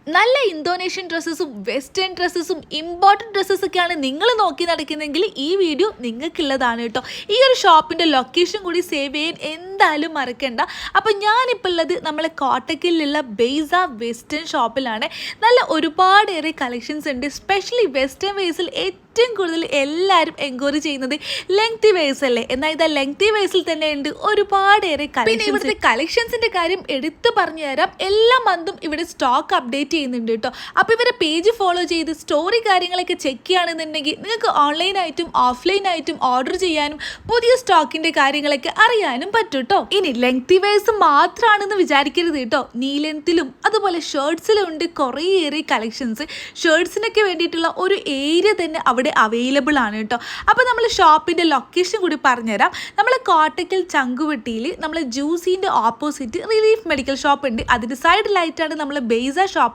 നല്ല Indonesian ഡ്രസ്സസും western ഡ്രസ്സസും important ഡ്രസ്സസൊക്കെയാണ് നിങ്ങൾ നോക്കി നടക്കുന്നെങ്കിൽ ഈ വീഡിയോ നിങ്ങൾക്കുള്ളതാണ് കേട്ടോ. ഈ ഒരു ഷോപ്പിൻ്റെ ലൊക്കേഷൻ കൂടി സേവ് ചെയ്യാൻ എന്തായാലും മറക്കണ്ട. അപ്പോൾ ഞാനിപ്പോൾ ഉള്ളത് നമ്മളെ കോട്ടക്കലിലുള്ള ബെയ്സ വെസ്റ്റേൺ ഷോപ്പിലാണ്. നല്ല ഒരുപാടേറെ കളക്ഷൻസ് ഉണ്ട്. സ്പെഷ്യലി വെസ്റ്റേൺ വേസിൽ ഏറ്റവും കൂടുതൽ എല്ലാവരും എൻക്വയറി ചെയ്യുന്നത് ലെങ്തി വേസ് അല്ലേ. എന്നാൽ ഇതാ ലെങ്തി വേസിൽ തന്നെ ഉണ്ട് ഒരുപാടേറെ കളക്ഷൻസ്. പിന്നെ ഇവിടുത്തെ കളക്ഷൻസിൻ്റെ കാര്യം എടുത്തു പറഞ്ഞു തരാം. എല്ലാ മന്തും ഇവിടെ സ്റ്റോക്ക് അപ്ഡേറ്റ് ചെയ്യുന്നുണ്ട് കേട്ടോ. അപ്പോൾ ഇവരെ പേജ് ഫോളോ ചെയ്ത് സ്റ്റോറി കാര്യങ്ങളൊക്കെ ചെക്ക് ചെയ്യുകയാണെന്നുണ്ടെങ്കിൽ നിങ്ങൾക്ക് ഓൺലൈനായിട്ടും ഓഫ്ലൈനായിട്ടും ഓർഡർ ചെയ്യാനും പുതിയ സ്റ്റോക്കിൻ്റെ കാര്യങ്ങളൊക്കെ അറിയാനും പറ്റും കേട്ടോ. ഇനി ലെങ്തി വേസ് മാത്രമാണെന്ന് വിചാരിക്കരുത് കേട്ടോ. നീ ലെങ്ത്തിലും അതുപോലെ ഷർട്ട്സിലും ഉണ്ട് കുറേയേറെ കളക്ഷൻസ്. ഷർട്ട്സിനൊക്കെ വേണ്ടിയിട്ടുള്ള ഒരു ഏരിയ തന്നെ അവിടെ അവൈലബിൾ ആണ് കേട്ടോ. അപ്പോൾ നമ്മൾ ഷോപ്പിൻ്റെ ലൊക്കേഷൻ കൂടി പറഞ്ഞുതരാം. നമ്മൾ കോട്ടക്കൽ ചങ്കുവെട്ടിയിൽ നമ്മൾ ജ്യൂസിൻ്റെ ഓപ്പോസിറ്റ് റിലീഫ് മെഡിക്കൽ ഷോപ്പ് ഉണ്ട്. അതിൻ്റെ സൈഡിലായിട്ടാണ് നമ്മൾ ബെയ്സ ഷോപ്പ്